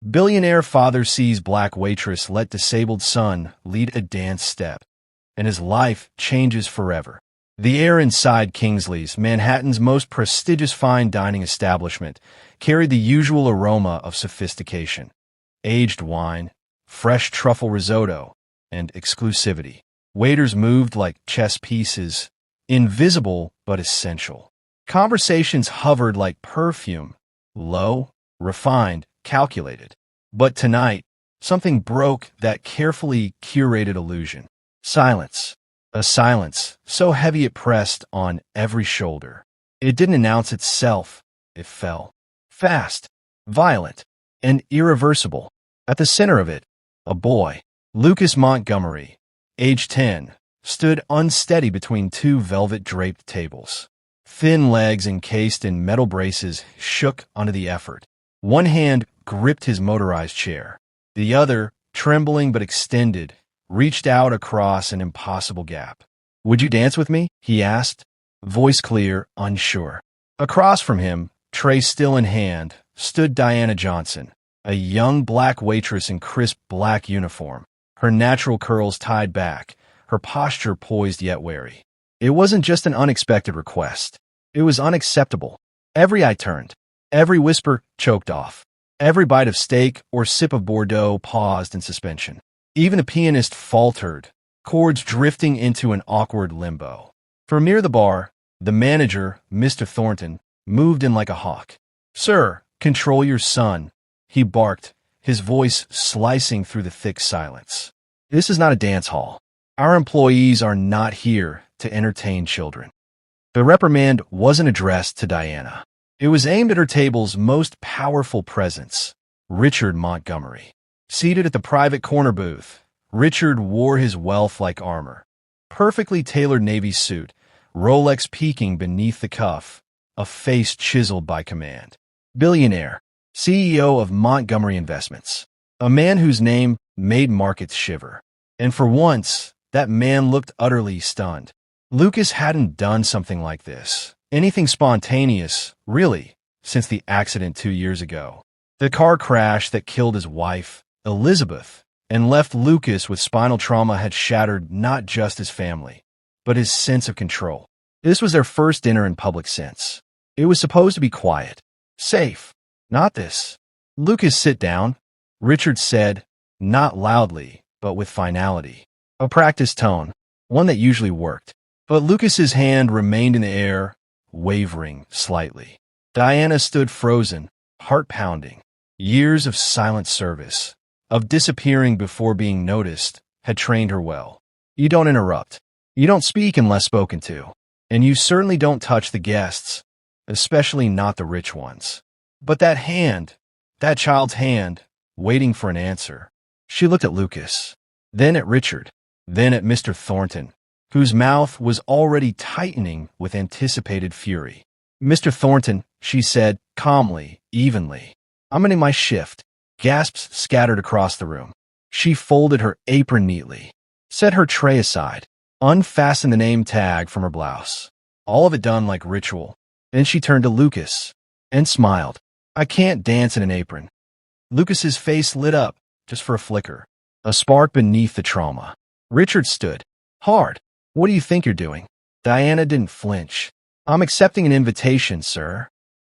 Billionaire father sees black waitress let disabled son lead a dance step, and his life changes forever. The air inside Kingsley's, Manhattan's most prestigious fine dining establishment, carried the usual aroma of sophistication: aged wine, fresh truffle risotto, and exclusivity. Waiters moved like chess pieces, invisible but essential. Conversations hovered like perfume, low, refined, calculated. But tonight, something broke that carefully curated illusion. Silence. A silence so heavy it pressed on every shoulder. It didn't announce itself. It fell. Fast, violent, and irreversible. At the center of it, a boy, Lucas Montgomery, age 10, stood unsteady between two velvet-draped tables. Thin legs encased in metal braces shook under the effort. One hand gripped his motorized chair. The other, trembling but extended, reached out across an impossible gap. "Would you dance with me?" he asked, voice clear, unsure. Across from him, tray still in hand, stood Diana Johnson, a young black waitress in crisp black uniform, her natural curls tied back, her posture poised yet wary. It wasn't just an unexpected request. It was unacceptable. Every eye turned. Every whisper choked off. Every bite of steak or sip of Bordeaux paused in suspension. Even the pianist faltered, chords drifting into an awkward limbo. From near the bar, the manager, Mr. Thornton, moved in like a hawk. "Sir, control your son," he barked, his voice slicing through the thick silence. "This is not a dance hall. Our employees are not here to entertain children." The reprimand wasn't addressed to Diana. It was aimed at her table's most powerful presence, Richard Montgomery. Seated at the private corner booth, Richard wore his wealth like armor. Perfectly tailored navy suit, Rolex peeking beneath the cuff, a face chiseled by command. Billionaire, CEO of Montgomery Investments. A man whose name made markets shiver. And for once, that man looked utterly stunned. Lucas hadn't done something like this. Anything spontaneous, really, since the accident 2 years ago. The car crash that killed his wife, Elizabeth, and left Lucas with spinal trauma had shattered not just his family, but his sense of control. This was their first dinner in public since. It was supposed to be quiet, safe. Not this. "Lucas, sit down," Richard said, not loudly, but with finality. A practiced tone, one that usually worked. But Lucas's hand remained in the air, wavering slightly. Diana stood frozen, heart pounding. Years of silent service, of disappearing before being noticed, had trained her well. You don't interrupt. You don't speak unless spoken to. And you certainly don't touch the guests, especially not the rich ones. But that hand, that child's hand, waiting for an answer. She looked at Lucas, then at Richard, then at Mr. Thornton, whose mouth was already tightening with anticipated fury. "Mr. Thornton," she said, calmly, evenly. "I'm ending my shift." Gasps scattered across the room. She folded her apron neatly, set her tray aside, unfastened the name tag from her blouse. All of it done like ritual. Then she turned to Lucas and smiled. "I can't dance in an apron." Lucas's face lit up, just for a flicker, a spark beneath the trauma. Richard stood, hard. "What do you think you're doing?" Diana didn't flinch. "I'm accepting an invitation, sir."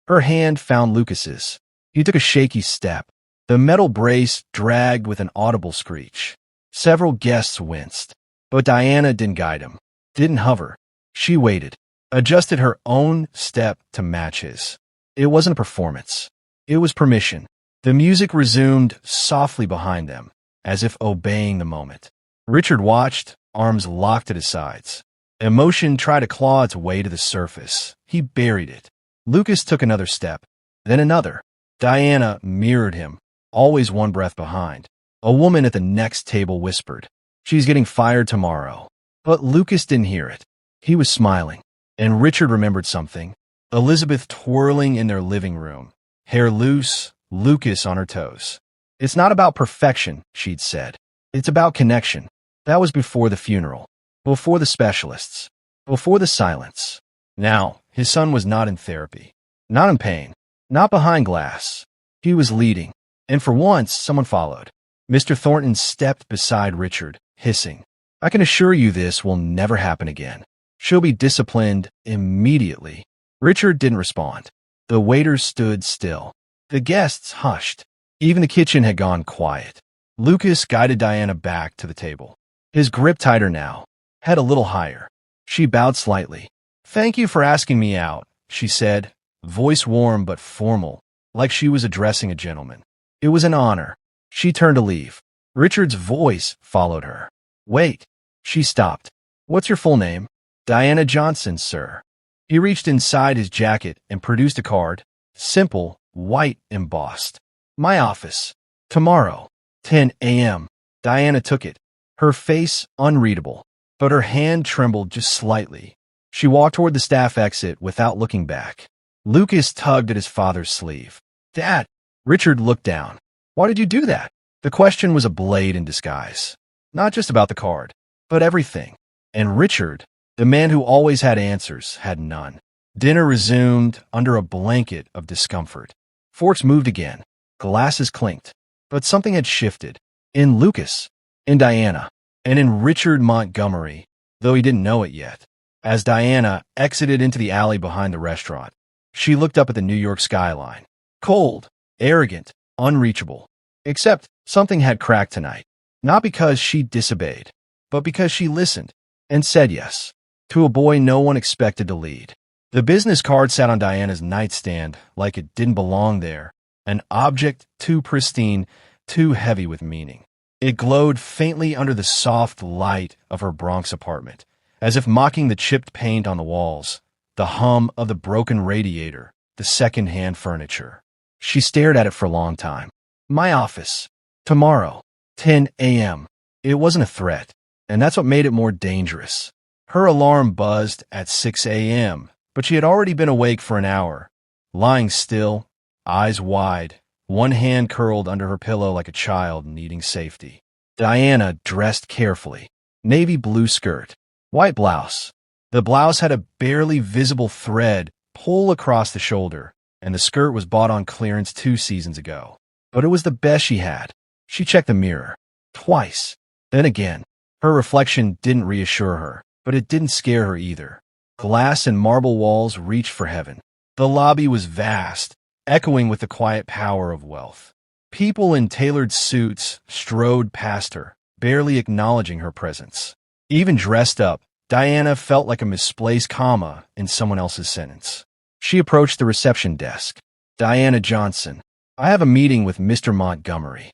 Her hand found Lucas's. He took a shaky step. The metal brace dragged with an audible screech. Several guests winced, but Diana didn't guide him, didn't hover. She waited, adjusted her own step to match his. It wasn't a performance. It was permission. The music resumed softly behind them, as if obeying the moment. Richard watched, arms locked at his sides. Emotion tried to claw its way to the surface. He buried it. Lucas took another step, then another. Diana mirrored him, always one breath behind. A woman at the next table whispered, "She's getting fired tomorrow." But Lucas didn't hear it. He was smiling. And Richard remembered something. Elizabeth twirling in their living room, hair loose, Lucas on her toes. "It's not about perfection," she'd said. "It's about connection." That was before the funeral, before the specialists, before the silence. Now, his son was not in therapy, not in pain, not behind glass. He was leading, And for once, someone followed. Mr. Thornton stepped beside Richard, hissing, "I can assure you this will never happen again. She'll be disciplined immediately." Richard didn't respond. The waiters stood still. The guests hushed. Even the kitchen had gone quiet. Lucas guided Diana back to the table. His grip tighter now, head a little higher. She bowed slightly. "Thank you for asking me out," she said, voice warm but formal, like she was addressing a gentleman. "It was an honor." She turned to leave. Richard's voice followed her. "Wait." She stopped. "What's your full name?" "Diana Johnson, sir." He reached inside his jacket and produced a card, simple, white, embossed. "My office. Tomorrow, 10 a.m. Diana took it, her face unreadable, but her hand trembled just slightly. She walked toward the staff exit without looking back. Lucas tugged at his father's sleeve. "Dad!" Richard looked down. "Why did you do that?" The question was a blade in disguise. Not just about the card, but everything. And Richard, the man who always had answers, had none. Dinner resumed under a blanket of discomfort. Forks moved again. Glasses clinked. But something had shifted. In Lucas, in Diana, and in Richard Montgomery, though he didn't know it yet. As Diana exited into the alley behind the restaurant, she looked up at the New York skyline. Cold, arrogant, unreachable. Except something had cracked tonight. Not because she disobeyed, but because she listened and said yes to a boy no one expected to lead. The business card sat on Diana's nightstand like it didn't belong there, an object too pristine, too heavy with meaning. It glowed faintly under the soft light of her Bronx apartment, as if mocking the chipped paint on the walls, the hum of the broken radiator, the second-hand furniture. She stared at it for a long time. "My office. Tomorrow, 10 a.m. It wasn't a threat, and that's what made it more dangerous. Her alarm buzzed at 6 a.m., but she had already been awake for an hour, lying still, eyes wide, one hand curled under her pillow like a child needing safety. Diana dressed carefully. Navy blue skirt, white blouse. The blouse had a barely visible thread pull across the shoulder, and the skirt was bought on clearance 2 seasons ago. But it was the best she had. She checked the mirror. Twice. Then again. Her reflection didn't reassure her, but it didn't scare her either. Glass and marble walls reached for heaven. The lobby was vast, echoing with the quiet power of wealth. People in tailored suits strode past her, barely acknowledging her presence. Even dressed up, Diana felt like a misplaced comma in someone else's sentence. She approached the reception desk. "Diana Johnson, I have a meeting with Mr. Montgomery."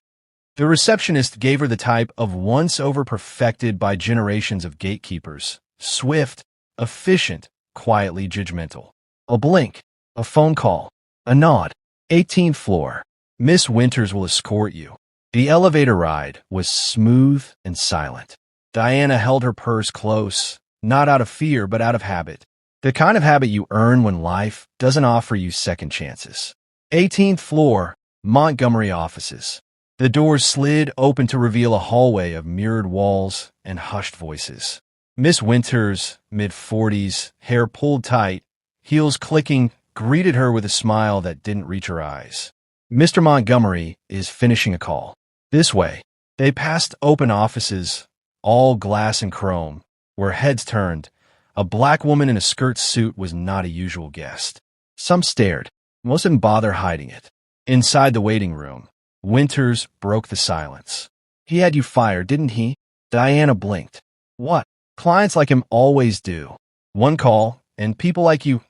The receptionist gave her the type of once-over perfected by generations of gatekeepers. Swift, efficient, quietly judgmental. A blink, a phone call, a nod. 18th floor. Miss Winters will escort you. The elevator ride was smooth and silent. Diana held her purse close, not out of fear but out of habit. The kind of habit you earn when life doesn't offer you second chances. 18th floor, Montgomery offices. The doors slid open to reveal a hallway of mirrored walls and hushed voices. Miss Winters, mid-40s, hair pulled tight, heels clicking, greeted her with a smile that didn't reach her eyes. "Mr. Montgomery is finishing a call. This way." They passed open offices, all glass and chrome, where heads turned. A black woman in a skirt suit was not a usual guest. Some stared. Most didn't bother hiding it. Inside the waiting room, Winters broke the silence. "He had you fired, didn't he?" Diana blinked. "What? Clients like him always do. One call, and people like you."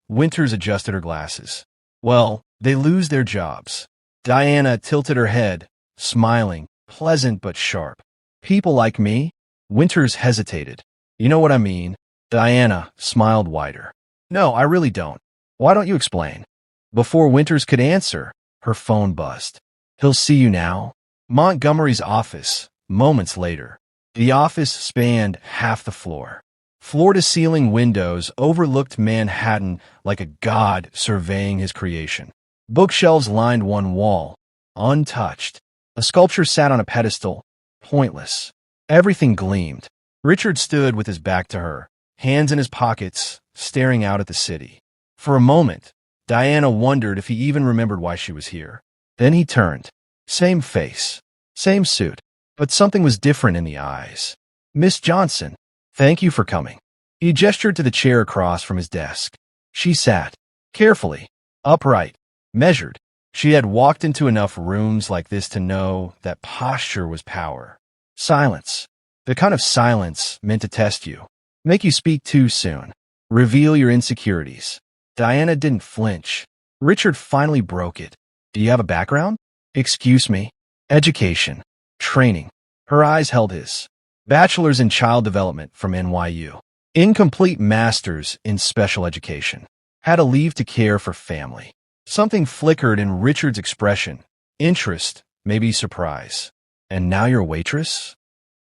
Winters adjusted her glasses. "Well, they lose their jobs." Diana tilted her head, smiling, pleasant but sharp. "People like me?" Winters hesitated. "You know what I mean." Diana smiled wider. "No, I really don't. Why don't you explain?" Before Winters could answer, her phone buzzed. "He'll see you now." Montgomery's office, moments later. The office spanned half the floor. Floor-to-ceiling windows overlooked Manhattan like a god surveying his creation. Bookshelves lined one wall, untouched. A sculpture sat on a pedestal, pointless. Everything gleamed. Richard stood with his back to her, hands in his pockets, staring out at the city. For a moment, Diana wondered if he even remembered why she was here. Then he turned. Same face, same suit, but something was different in the eyes. Miss Johnson, thank you for coming. He gestured to the chair across from his desk. She sat, carefully, upright, measured. She had walked into enough rooms like this to know that posture was power. Silence. The kind of silence meant to test you, make you speak too soon, reveal your insecurities. Diana didn't flinch. Richard finally broke it. Do you have a background? Excuse me. Education. Training. Her eyes held his. Bachelor's in Child Development from NYU. Incomplete master's in special education. Had a leave to care for family. Something flickered in Richard's expression. Interest, maybe surprise. And now you're a waitress?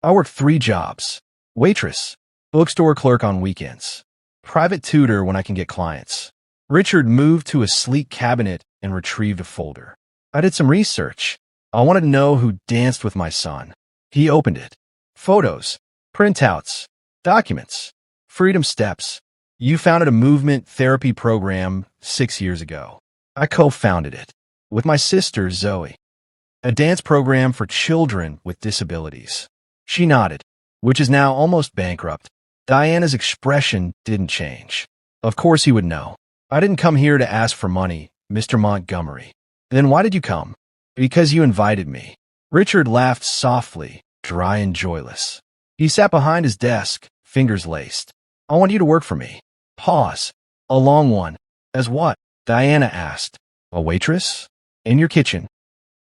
I work 3 jobs. Waitress. Bookstore clerk on weekends. Private tutor when I can get clients. Richard moved to a sleek cabinet and retrieved a folder. I did some research. I wanted to know who danced with my son. He opened it. Photos. Printouts. Documents. Freedom Steps. You founded a movement therapy program 6 years ago. I co-founded it. With my sister, Zoe. A dance program for children with disabilities. She nodded, which is now almost bankrupt. Diana's expression didn't change. Of course he would know. I didn't come here to ask for money, Mr. Montgomery. Then why did you come? Because you invited me. Richard laughed softly, dry and joyless. He sat behind his desk, fingers laced. I want you to work for me. Pause. A long one. As what? Diana asked. A waitress? In your kitchen.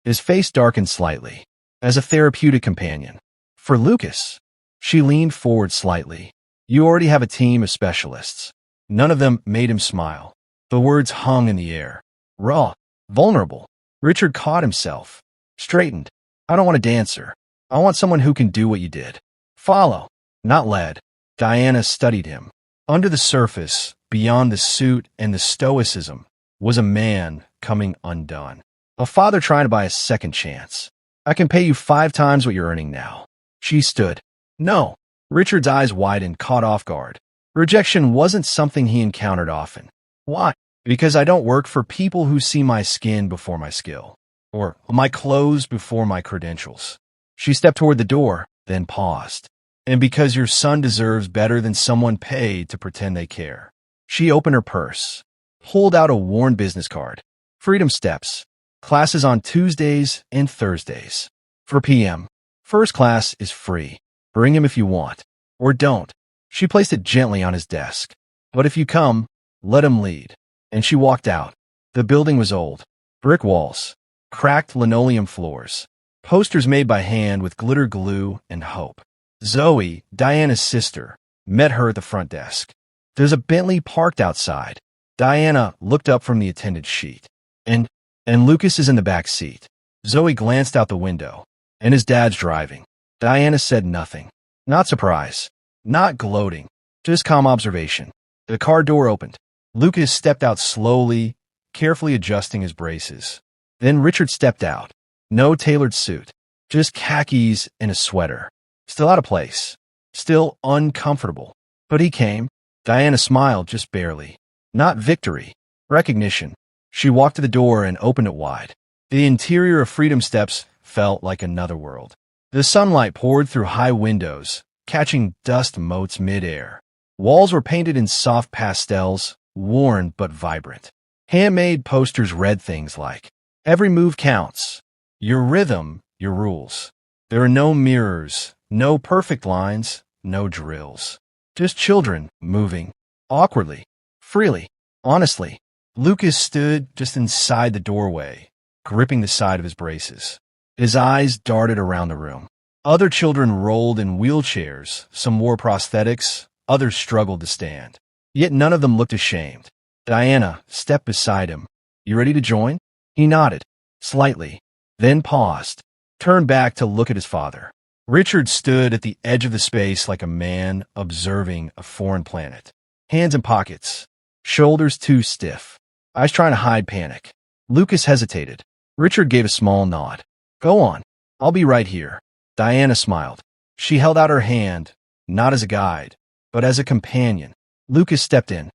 His face darkened slightly. As a therapeutic companion. For Lucas. She leaned forward slightly. You already have a team of specialists. None of them made him smile. The words hung in the air. Raw. Vulnerable. Richard caught himself. Straightened. I don't want a dancer. I want someone who can do what you did. Follow. Not led. Diana studied him. Under the surface, beyond the suit and the stoicism, was a man coming undone. A father trying to buy a second chance. I can pay you 5 times what you're earning now. She stood. No. Richard's eyes widened, caught off guard. Rejection wasn't something he encountered often. Why? Because I don't work for people who see my skin before my skill. Or my clothes before my credentials. She stepped toward the door, then paused. And because your son deserves better than someone paid to pretend they care. She opened her purse, pulled out a worn business card. Freedom Steps. Classes on Tuesdays and Thursdays. For PM. First class is free. Bring him if you want. Or don't. She placed it gently on his desk. But if you come, let him lead. And she walked out. The building was old. Brick walls. Cracked linoleum floors. Posters made by hand with glitter glue and hope. Zoe, Diana's sister, met her at the front desk. There's a Bentley parked outside. Diana looked up from the attendance sheet. And Lucas is in the back seat. Zoe glanced out the window. And his dad's driving. Diana said nothing. Not surprise. Not gloating. Just calm observation. The car door opened. Lucas stepped out slowly, carefully adjusting his braces. Then Richard stepped out. No tailored suit. Just khakis and a sweater. Still out of place. Still uncomfortable. But he came. Diana smiled just barely. Not victory. Recognition. She walked to the door and opened it wide. The interior of Freedom Steps felt like another world. The sunlight poured through high windows, catching dust motes mid-air. Walls were painted in soft pastels, worn but vibrant. Handmade posters read things like, every move counts. Your rhythm, your rules. There are no mirrors, no perfect lines, no drills. Just children moving, awkwardly, freely, honestly. Lucas stood just inside the doorway, gripping the side of his braces. His eyes darted around the room. Other children rolled in wheelchairs, some wore prosthetics, others struggled to stand. Yet none of them looked ashamed. Diana stepped beside him. You ready to join? He nodded, slightly, then paused, turned back to look at his father. Richard stood at the edge of the space like a man observing a foreign planet. Hands in pockets, shoulders too stiff. Eyes trying to hide panic. Lucas hesitated. Richard gave a small nod. Go on. I'll be right here. Diana smiled. She held out her hand, not as a guide, but as a companion. Lucas stepped in.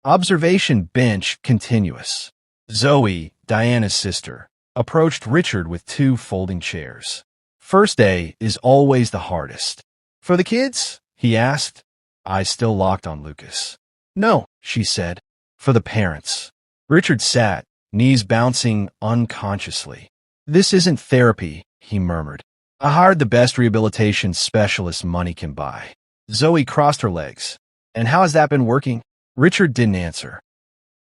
Observation bench continuous. Zoe, Diana's sister, approached Richard with 2 folding chairs. "First day is always the hardest." "For the kids?" he asked, eyes still locked on Lucas. "No," she said, "for the parents." Richard sat, knees bouncing unconsciously. "This isn't therapy," he murmured. "I hired the best rehabilitation specialist money can buy." Zoe crossed her legs. "And how has that been working?" Richard didn't answer.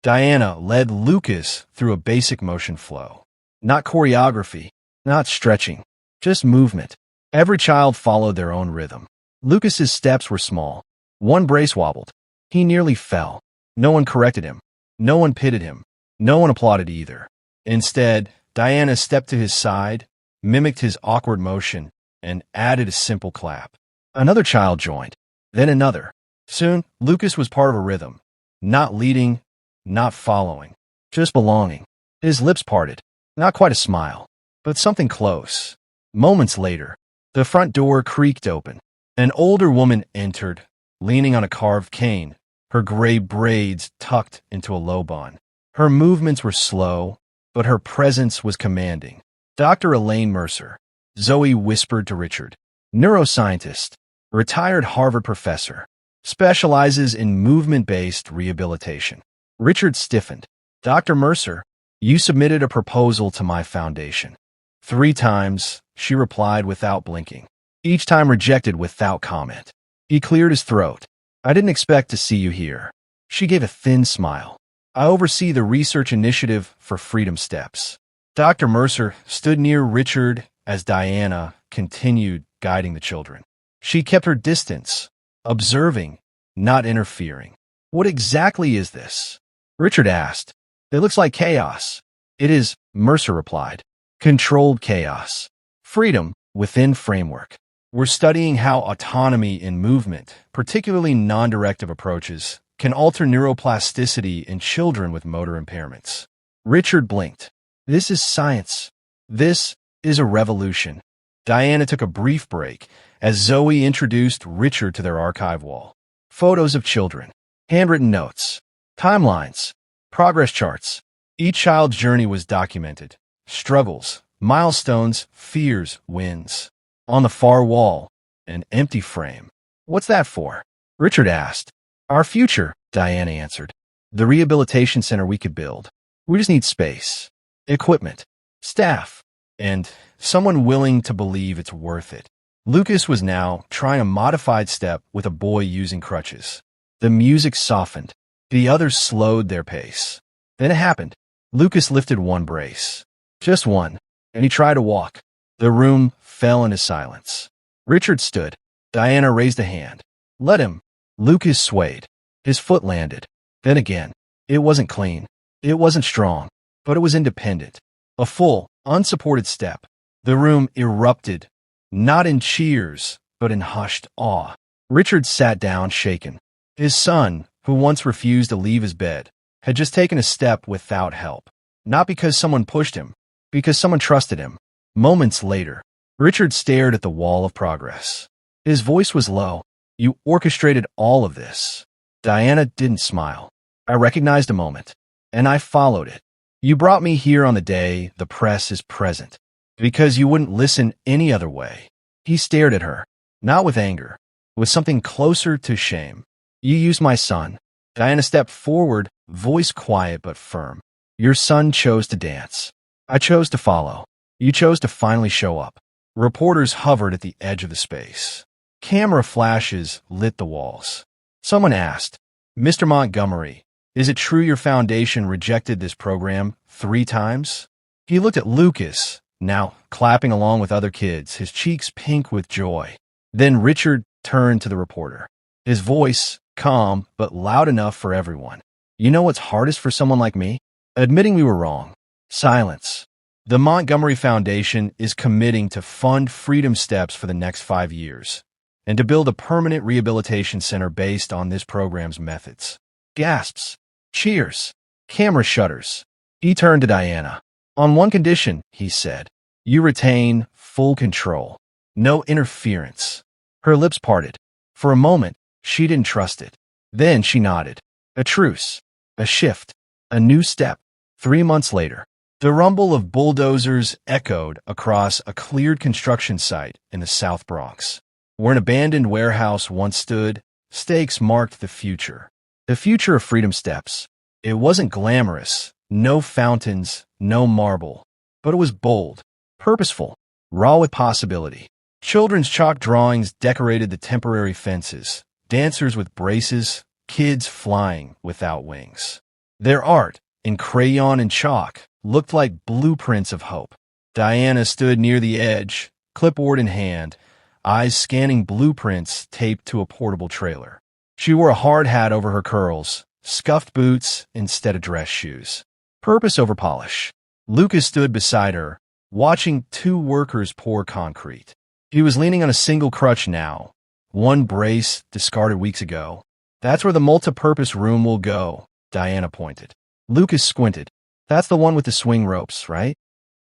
Diana led Lucas through a basic motion flow. Not choreography, not stretching, just movement. Every child followed their own rhythm. Lucas's steps were small. One brace wobbled. He nearly fell. No one corrected him. No one pitied him. No one applauded either. Instead, Diana stepped to his side, mimicked his awkward motion, and added a simple clap. Another child joined, then another. Soon, Lucas was part of a rhythm. Not leading, not following, just belonging. His lips parted. Not quite a smile, but something close. Moments later, the front door creaked open. An older woman entered, leaning on a carved cane, her gray braids tucked into a low bun. Her movements were slow, but her presence was commanding. "Dr. Elaine Mercer," Zoe whispered to Richard. "Neuroscientist, retired Harvard professor, specializes in movement-based rehabilitation." Richard stiffened. "Dr. Mercer, you submitted a proposal to my foundation." 3 times, she replied without blinking. Each time rejected without comment. He cleared his throat. "I didn't expect to see you here." She gave a thin smile. "I oversee the research initiative for Freedom Steps." Dr. Mercer stood near Richard as Diana continued guiding the children. She kept her distance, observing, not interfering. "What exactly is this?" Richard asked. "It looks like chaos." "It is," Mercer replied. "Controlled chaos. Freedom within framework. We're studying how autonomy in movement, particularly non-directive approaches, can alter neuroplasticity in children with motor impairments." Richard blinked. "This is science. This is a revolution." Diana took a brief break as Zoe introduced Richard to their archive wall. Photos of children, handwritten notes, timelines, progress charts. Each child's journey was documented. Struggles, milestones, fears, wins. On the far wall, an empty frame. "What's that for?" Richard asked. "Our future," Diana answered. "The rehabilitation center we could build. We just need space, equipment, staff, and someone willing to believe it's worth it." Lucas was now trying a modified step with a boy using crutches. The music softened. The others slowed their pace. Then it happened. Lucas lifted one brace. Just one, and he tried to walk. The room fell into silence. Richard stood. Diana raised a hand. "Let him." Lucas swayed. His foot landed. Then again. It wasn't clean. It wasn't strong, but it was independent. A full, unsupported step. The room erupted, not in cheers, but in hushed awe. Richard sat down, shaken. His son, who once refused to leave his bed, had just taken a step without help. Not because someone pushed him, because someone trusted him. Moments later, Richard stared at the wall of progress. His voice was low. "You orchestrated all of this." Diana didn't smile. "I recognized a moment, and I followed it. You brought me here on the day the press is present, because you wouldn't listen any other way." He stared at her, not with anger, with something closer to shame. "You used my son." Diana stepped forward, voice quiet but firm. "Your son chose to dance. I chose to follow. You chose to finally show up." Reporters hovered at the edge of the space. Camera flashes lit the walls. Someone asked, "Mr. Montgomery, is it true your foundation rejected this program 3 times?" He looked at Lucas, now clapping along with other kids, his cheeks pink with joy. Then Richard turned to the reporter. His voice, calm but loud enough for everyone. "You know what's hardest for someone like me? Admitting we were wrong. Silence. The Montgomery Foundation is committing to fund Freedom Steps for the next 5 years and to build a permanent rehabilitation center based on this program's methods." Gasps. Cheers. Camera shudders. He turned to Diana. "On one condition," he said. "You retain full control. No interference." Her lips parted. For a moment, she didn't trust it. Then she nodded. A truce. A shift. A new step. 3 months later, The rumble of bulldozers echoed across a cleared construction site in the South Bronx. Where an abandoned warehouse once stood, stakes marked the future. The future of Freedom Steps. It wasn't glamorous, no fountains, no marble, but it was bold, purposeful, raw with possibility. Children's chalk drawings decorated the temporary fences, dancers with braces, kids flying without wings. Their art, in crayon and chalk, looked like blueprints of hope. Diana stood near the edge, clipboard in hand, eyes scanning blueprints taped to a portable trailer. She wore a hard hat over her curls, scuffed boots instead of dress shoes. Purpose over polish. Lucas stood beside her, watching two workers pour concrete. He was leaning on a single crutch now, one brace discarded weeks ago. That's where the multi-purpose room will go, Diana pointed. Lucas squinted. That's the one with the swing ropes, right?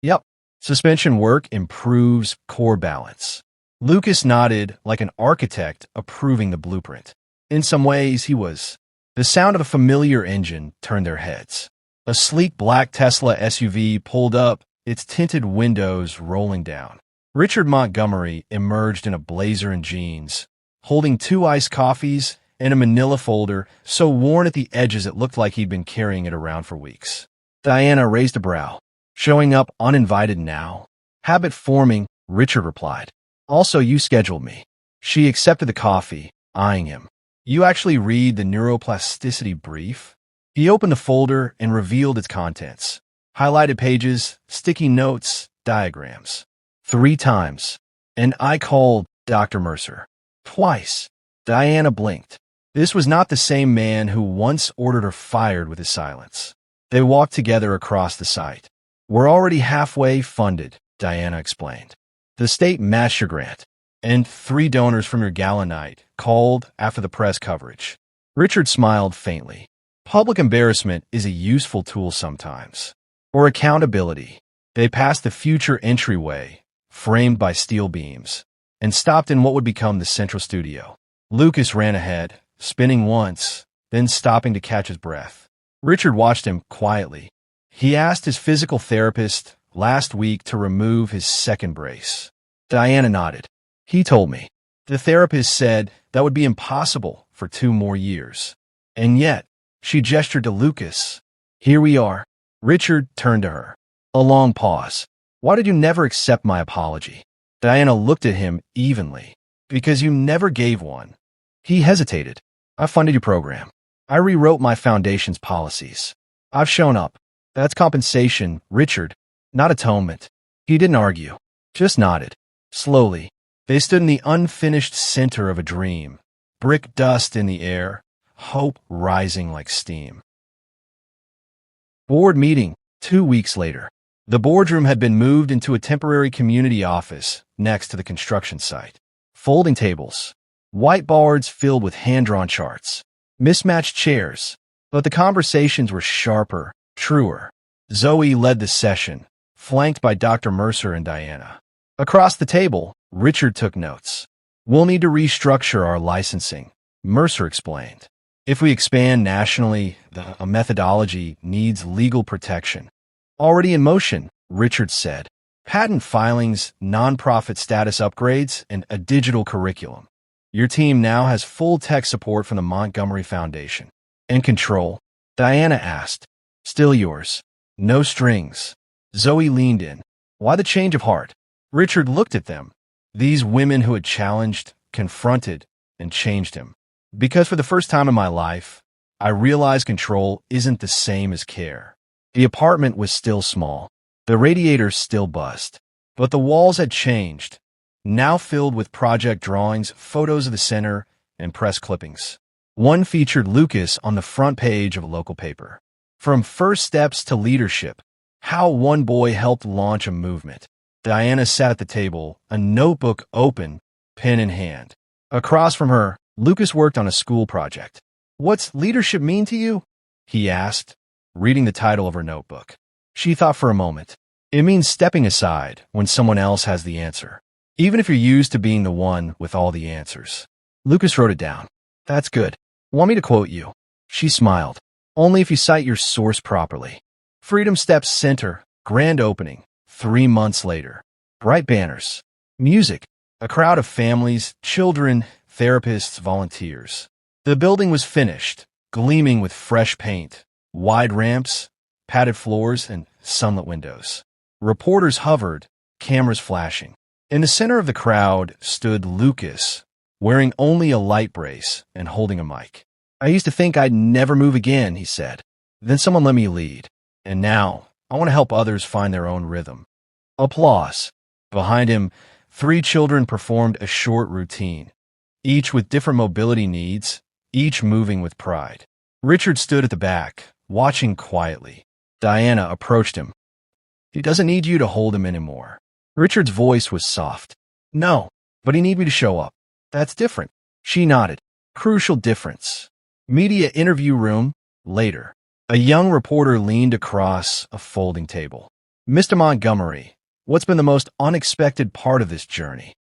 Yep. Suspension work improves core balance. Lucas nodded like an architect approving the blueprint. In some ways, he was. The sound of a familiar engine turned their heads. A sleek black Tesla SUV pulled up, its tinted windows rolling down. Richard Montgomery emerged in a blazer and jeans, holding two iced coffees and a manila folder so worn at the edges it looked like he'd been carrying it around for weeks. Diana raised a brow. Showing up uninvited now? Habit forming, Richard replied. Also, you scheduled me. She accepted the coffee, eyeing him. You actually read the neuroplasticity brief? He opened the folder and revealed its contents. Highlighted pages, sticky notes, diagrams. 3 times. And I called Dr. Mercer. Twice. Diana blinked. This was not the same man who once ordered her fired with his silence. They walked together across the site. We're already halfway funded, Diana explained. The state matched your grant, and 3 donors from your gala night called after the press coverage. Richard smiled faintly. Public embarrassment is a useful tool sometimes. Or accountability. They passed the future entryway, framed by steel beams, and stopped in what would become the central studio. Lucas ran ahead, spinning once, then stopping to catch his breath. Richard watched him quietly. He asked his physical therapist last week to remove his second brace. Diana nodded. He told me. The therapist said that would be impossible for 2 more years. And yet, she gestured to Lucas. Here we are. Richard turned to her. A long pause. Why did you never accept my apology? Diana looked at him evenly. Because you never gave one. He hesitated. I funded your program. I rewrote my foundation's policies. I've shown up. That's compensation, Richard, not atonement. He didn't argue, just nodded. Slowly, they stood in the unfinished center of a dream, brick dust in the air, hope rising like steam. Board meeting, 2 weeks later. The boardroom had been moved into a temporary community office next to the construction site. Folding tables, whiteboards filled with hand-drawn charts, mismatched chairs, but the conversations were sharper, truer. Zoe led the session, flanked by Dr. Mercer and Diana. Across the table, Richard took notes. We'll need to restructure our licensing, Mercer explained. If we expand nationally, the methodology needs legal protection. Already in motion, Richard said. Patent filings, nonprofit status upgrades, and a digital curriculum. Your team now has full tech support from the Montgomery Foundation. And control? Diana asked. Still yours. No strings. Zoe leaned in. Why the change of heart? Richard looked at them. These women who had challenged, confronted, and changed him. Because for the first time in my life, I realized control isn't the same as care. The apartment was still small. The radiator still buzzed. But the walls had changed, now filled with project drawings, photos of the center, and press clippings. One featured Lucas on the front page of a local paper. From first steps to leadership, how one boy helped launch a movement. Diana sat at the table, a notebook open, pen in hand. Across from her, Lucas worked on a school project. What's leadership mean to you? He asked, reading the title of her notebook. She thought for a moment. It means stepping aside when someone else has the answer, even if you're used to being the one with all the answers. Lucas wrote it down. That's good. Want me to quote you? She smiled. Only if you cite your source properly. Freedom Steps Center, Grand opening, 3 months later. Bright banners. Music. A crowd of families, children, therapists, volunteers. The building was finished, gleaming with fresh paint, wide ramps, padded floors, and sunlit windows. Reporters hovered, cameras flashing. In the center of the crowd stood Lucas, wearing only a light brace and holding a mic. "I used to think I'd never move again," he said. "Then someone let me lead. And now, I want to help others find their own rhythm." Applause. Behind him, 3 children performed a short routine, each with different mobility needs, each moving with pride. Richard stood at the back, watching quietly. Diana approached him. "He doesn't need you to hold him anymore." Richard's voice was soft. "No, but he needs me to show up." "That's different." She nodded. "Crucial difference." Media interview room, later. A young reporter leaned across a folding table. "Mr. Montgomery, what's been the most unexpected part of this journey?"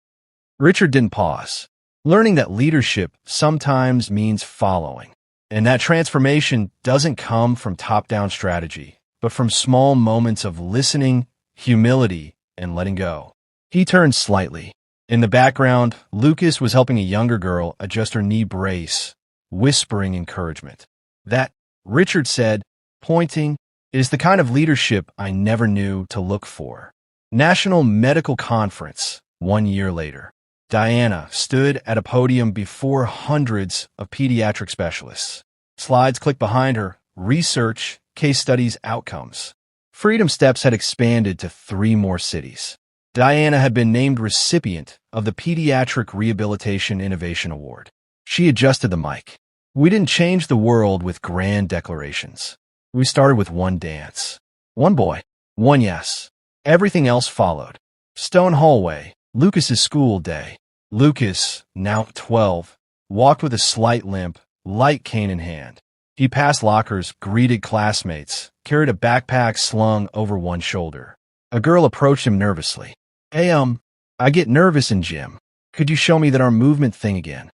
Richard didn't pause. Learning that leadership sometimes means following, and that transformation doesn't come from top-down strategy, but from small moments of listening, humility, and letting go. He turned slightly. In the background, Lucas was helping a younger girl adjust her knee brace, whispering encouragement. "That," Richard said, pointing, "is the kind of leadership I never knew to look for." National Medical Conference, 1 year later. Diana stood at a podium before hundreds of pediatric specialists. Slides clicked behind her, research, case studies, outcomes. Freedom Steps had expanded to 3 more cities. Diana had been named recipient of the Pediatric Rehabilitation Innovation Award. She adjusted the mic. "We didn't change the world with grand declarations. We started with one dance. One boy, one yes. Everything else followed." Stone hallway, Lucas's school day. Lucas, now 12, walked with a slight limp, light cane in hand. He passed lockers, greeted classmates, carried a backpack slung over one shoulder. A girl approached him nervously. "Hey, I get nervous in gym. Could you show me that arm movement thing again?"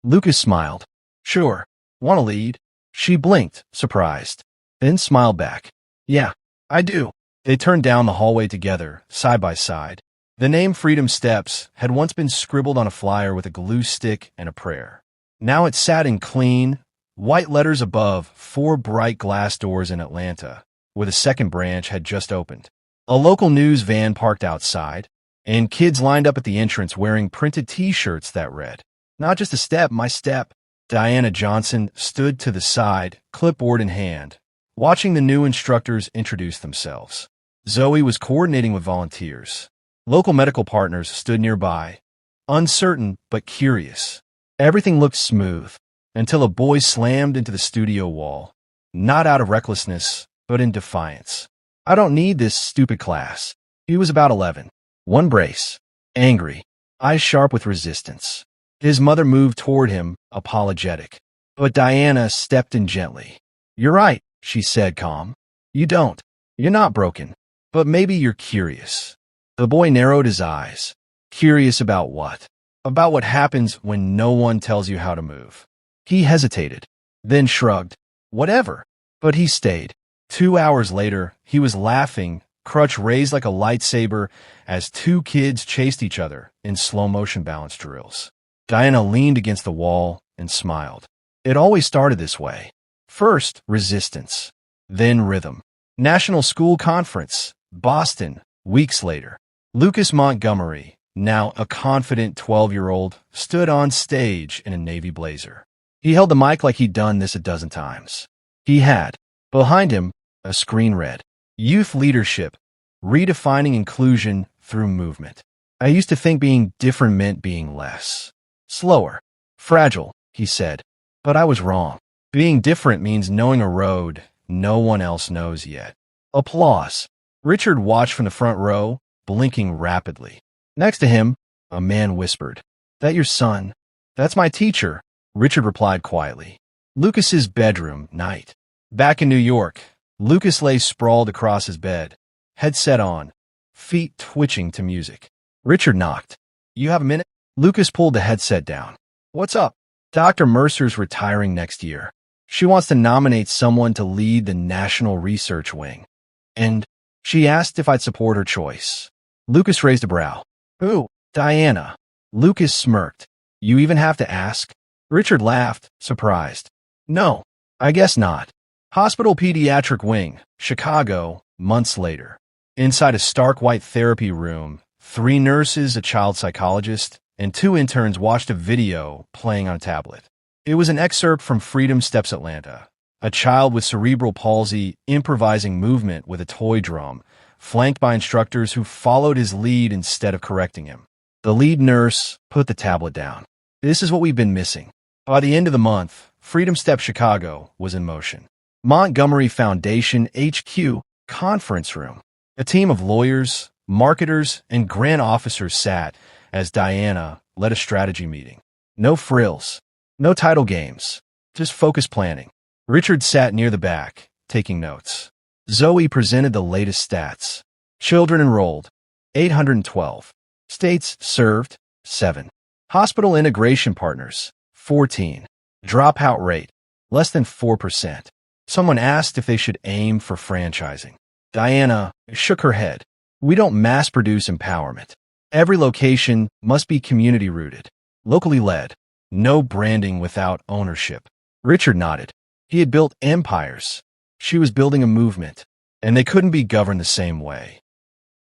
Lucas smiled. "Sure. Want to lead?" She blinked, surprised, then smiled back. "Yeah, I do." They turned down the hallway together, side by side. The name Freedom Steps had once been scribbled on a flyer with a glue stick and a prayer. Now it sat in clean, white letters above 4 bright glass doors in Atlanta, where the second branch had just opened. A local news van parked outside, and kids lined up at the entrance wearing printed T-shirts that read, "Not just a step, my step." Diana Johnson stood to the side, clipboard in hand, watching the new instructors introduce themselves. Zoe was coordinating with volunteers. Local medical partners stood nearby, uncertain but curious. Everything looked smooth, until a boy slammed into the studio wall, not out of recklessness, but in defiance. "I don't need this stupid class." He was about 11. One brace. Angry. Eyes sharp with resistance. His mother moved toward him, apologetic. But Diana stepped in gently. "You're right," she said, calm. "You don't. You're not broken. But maybe you're curious." The boy narrowed his eyes. Curious about what? About what happens when no one tells you how to move. He hesitated, then shrugged. Whatever. But he stayed. 2 hours later, he was laughing, crutch raised like a lightsaber, as 2 kids chased each other in slow-motion balance drills. Diana leaned against the wall and smiled. It always started this way. First, resistance. Then rhythm. National School Conference, Boston, weeks later. Lucas Montgomery, now a confident 12-year-old, stood on stage in a navy blazer. He held the mic like he'd done this a dozen times. He had. Behind him, a screen read, "Youth Leadership, Redefining Inclusion Through Movement." I used to think being different meant being less. Slower. Fragile, he said. But I was wrong. Being different means knowing a road no one else knows yet. Applause. Richard watched from the front row, blinking rapidly. Next to him, a man whispered, "That your son?" "That's my teacher," Richard replied quietly. Lucas's bedroom, night. Back in New York, Lucas lay sprawled across his bed, headset on, feet twitching to music. Richard knocked. "You have a minute?" Lucas pulled the headset down. "What's up?" "Dr. Mercer's retiring next year. She wants to nominate someone to lead the National Research Wing." And She asked if I'd support her choice. Lucas raised a brow. Who? Diana. Lucas smirked. You even have to ask? Richard laughed, surprised. No, I guess not. Hospital Pediatric Wing, Chicago, months later. Inside a stark white therapy room, 3 nurses, a child psychologist, and 2 interns watched a video playing on a tablet. It was an excerpt from Freedom Steps Atlanta, a child with cerebral palsy improvising movement with a toy drum, flanked by instructors who followed his lead instead of correcting him. The lead nurse put the tablet down. This is what we've been missing. By the end of the month, Freedom Step Chicago was in motion. Montgomery Foundation HQ conference room. A team of lawyers, marketers, and grant officers sat as Diana led a strategy meeting. No frills, no title games, just focused planning. Richard sat near the back, taking notes. Zoe presented the latest stats. Children enrolled, 812. States served, 7. Hospital integration partners, 14. Dropout rate, less than 4%. Someone asked if they should aim for franchising. Diana shook her head. We don't mass-produce empowerment. Every location must be community-rooted, locally led. No branding without ownership. Richard nodded. He had built empires. She was building a movement, and they couldn't be governed the same way.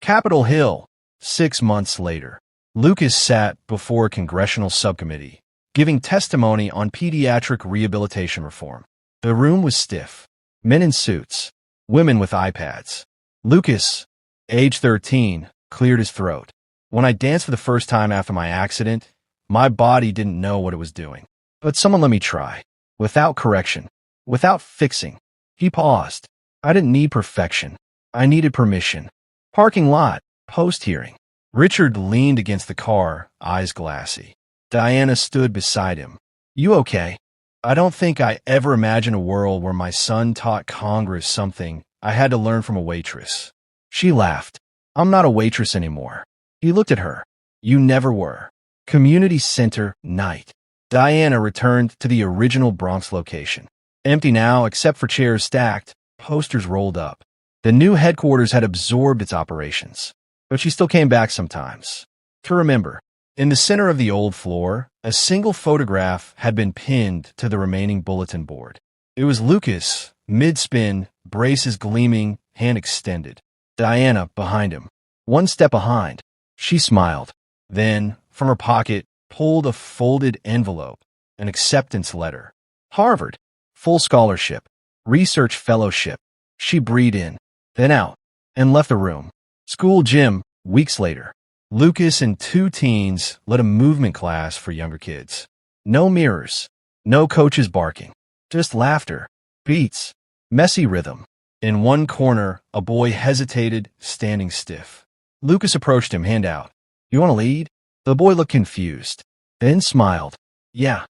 Capitol Hill, 6 months later. Lucas sat before a congressional subcommittee, giving testimony on pediatric rehabilitation reform. The room was stiff. Men in suits, women with iPads. Lucas, age 13, cleared his throat. When I danced for the first time after my accident, my body didn't know what it was doing. But someone let me try. Without correction. Without fixing. He paused. I didn't need perfection. I needed permission. Parking lot, post-hearing. Richard leaned against the car, eyes glassy. Diana stood beside him. You okay? I don't think I ever imagined a world where my son taught Congress something I had to learn from a waitress. She laughed. I'm not a waitress anymore. He looked at her. You never were. Community Center night. Diana returned to the original Bronx location. Empty now except for chairs stacked, posters rolled up. The new headquarters had absorbed its operations. But she still came back sometimes. To remember, in the center of the old floor, a single photograph had been pinned to the remaining bulletin board. It was Lucas, mid-spin, braces gleaming, hand extended. Diana behind him. One step behind. She smiled. Then, from her pocket, pulled a folded envelope, an acceptance letter. Harvard, full scholarship, research fellowship. She breathed in, then out, and left the room. School gym, weeks later. Lucas and 2 teens led a movement class for younger kids. No mirrors, no coaches barking, just laughter, beats, messy rhythm. In one corner, a boy hesitated, standing stiff. Lucas approached him, hand out. You want to lead? The boy looked confused, then smiled. Yeah.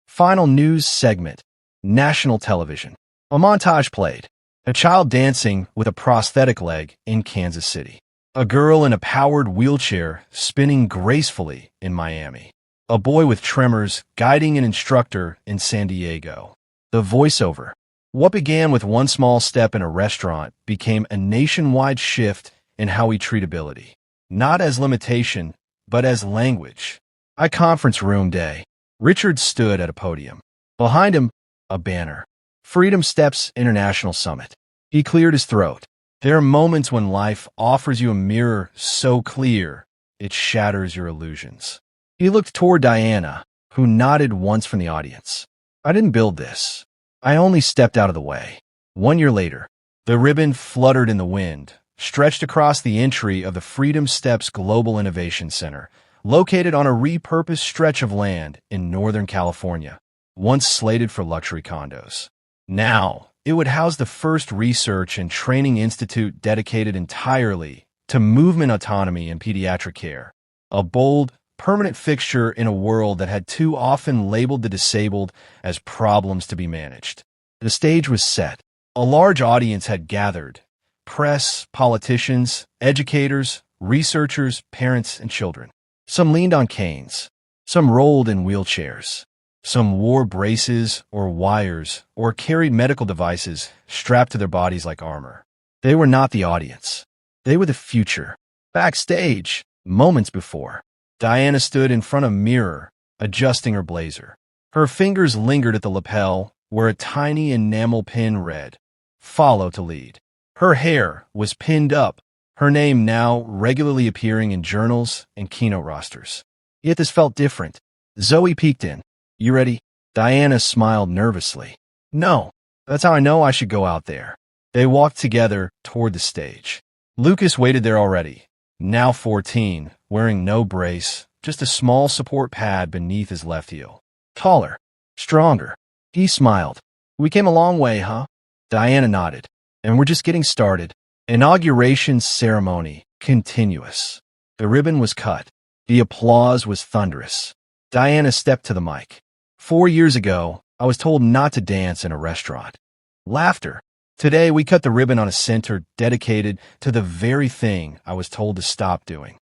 Final news segment. National television. A montage played. A child dancing with a prosthetic leg in Kansas City. A girl in a powered wheelchair spinning gracefully in Miami. A boy with tremors guiding an instructor in San Diego. The voiceover. What began with one small step in a restaurant became a nationwide shift in how we treat ability. Not as limitation, but as language. A conference room day. Richard stood at a podium. Behind him, a banner. Freedom Steps International Summit. He cleared his throat. There are moments when life offers you a mirror so clear, it shatters your illusions. He looked toward Diana, who nodded once from the audience. I didn't build this. I only stepped out of the way. 1 year later, the ribbon fluttered in the wind, stretched across the entry of the Freedom Steps Global Innovation Center, located on a repurposed stretch of land in Northern California, once slated for luxury condos. Now, it would house the first research and training institute dedicated entirely to movement autonomy and pediatric care, a bold, permanent fixture in a world that had too often labeled the disabled as problems to be managed. The stage was set. A large audience had gathered. Press, politicians, educators, researchers, parents, and children. Some leaned on canes. Some rolled in wheelchairs. Some wore braces or wires or carried medical devices strapped to their bodies like armor. They were not the audience. They were the future. Backstage, moments before, Diana stood in front of a mirror, adjusting her blazer. Her fingers lingered at the lapel, where a tiny enamel pin read, "Follow to lead." Her hair was pinned up, her name now regularly appearing in journals and keynote rosters. Yet this felt different. Zoe peeked in. "You ready?" Diana smiled nervously. "No, that's how I know I should go out there." They walked together toward the stage. Lucas waited there already, now 14, wearing no brace, just a small support pad beneath his left heel. Taller, stronger. He smiled. "We came a long way, huh?" Diana nodded. "And we're just getting started." Inauguration ceremony, continuous. The ribbon was cut. The applause was thunderous. Diana stepped to the mic. 4 years ago, I was told not to dance in a restaurant. Laughter. Today, we cut the ribbon on a center dedicated to the very thing I was told to stop doing.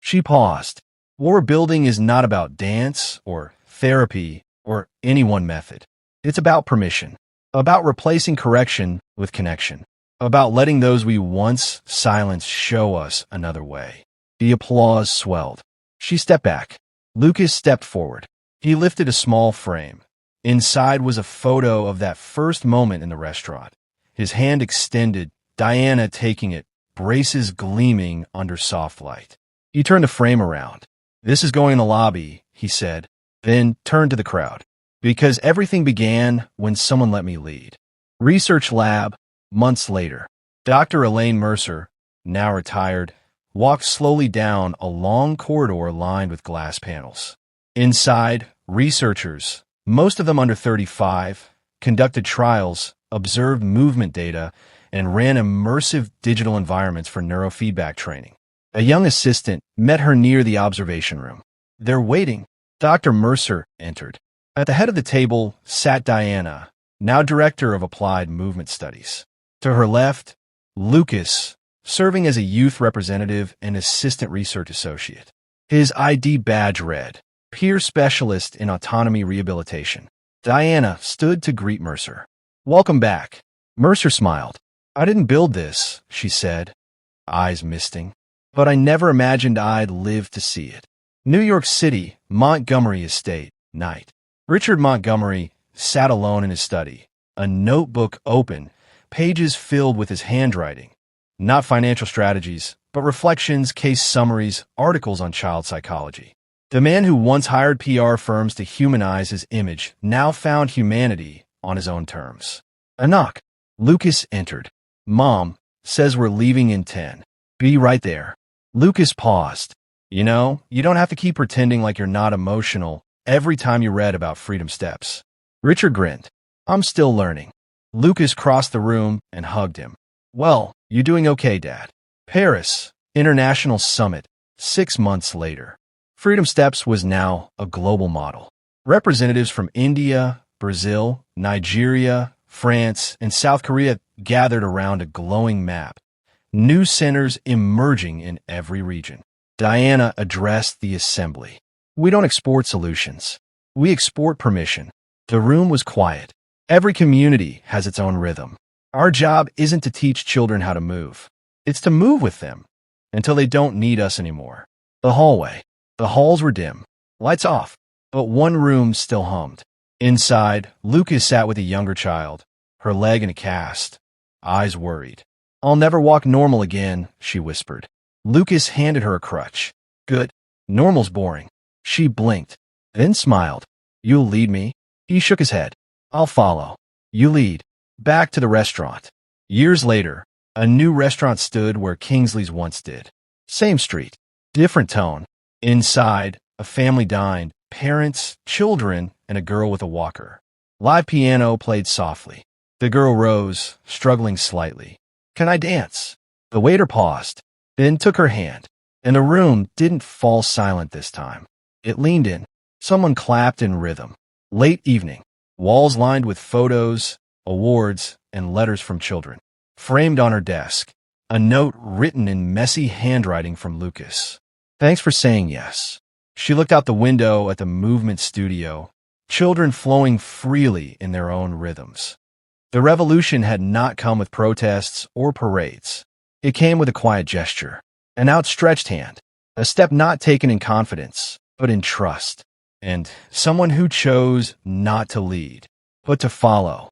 She paused. What we're building is not about dance or therapy or any one method. It's about permission, about replacing correction with connection, about letting those we once silenced show us another way. The applause swelled. She stepped back. Lucas stepped forward. He lifted a small frame. Inside was a photo of that first moment in the restaurant. His hand extended, Diana taking it, braces gleaming under soft light. He turned the frame around. "This is going in the lobby," he said, then turned to the crowd. "Because everything began when someone let me lead." Research lab, months later. Dr. Elaine Mercer, now retired, walked slowly down a long corridor lined with glass panels. Inside, researchers, most of them under 35, conducted trials, observed movement data, and ran immersive digital environments for neurofeedback training. A young assistant met her near the observation room. "They're waiting." Dr. Mercer entered. At the head of the table sat Diana, now director of applied movement studies. To her left, Lucas, serving as a youth representative and assistant research associate. His ID badge read, "Peer Specialist in Autonomy Rehabilitation." Diana stood to greet Mercer. "Welcome back." Mercer smiled. "I didn't build this," she said, eyes misting, "but I never imagined I'd live to see it." New York City, Montgomery Estate, night. Richard Montgomery sat alone in his study, a notebook open, pages filled with his handwriting. Not financial strategies, but reflections, case summaries, articles on child psychology. The man who once hired PR firms to humanize his image now found humanity on his own terms. A knock. Lucas entered. "Mom says we're leaving in 10. Be right there." Lucas paused. "You know, you don't have to keep pretending like you're not emotional every time you read about freedom steps." Richard grinned. "I'm still learning." Lucas crossed the room and hugged him. "Well, you doing okay, Dad?" Paris, International Summit, 6 months later. Freedom Steps was now a global model. Representatives from India, Brazil, Nigeria, France, and South Korea gathered around a glowing map. New centers emerging in every region. Diana addressed the assembly. "We don't export solutions. We export permission." The room was quiet. Every community has its own rhythm. Our job isn't to teach children how to move. It's to move with them until they don't need us anymore. The hallway. The halls were dim. Lights off. But one room still hummed. Inside, Lucas sat with a younger child, her leg in a cast, eyes worried. "I'll never walk normal again," she whispered. Lucas handed her a crutch. "Good. Normal's boring." She blinked, then smiled. "You'll lead me?" He shook his head. "I'll follow. You lead." Back to the restaurant. Years later, a new restaurant stood where Kingsley's once did. Same street, different tone. Inside, a family dined, parents, children, and a girl with a walker. Live piano played softly. The girl rose, struggling slightly. "Can I dance?" The waiter paused, then took her hand, and the room didn't fall silent this time. It leaned in. Someone clapped in rhythm. Late evening, walls lined with photos, awards, and letters from children. Framed on her desk, a note written in messy handwriting from Lucas. "Thanks for saying yes." She looked out the window at the movement studio, children flowing freely in their own rhythms. The revolution had not come with protests or parades. It came with a quiet gesture, an outstretched hand, a step not taken in confidence, but in trust, and someone who chose not to lead, but to follow.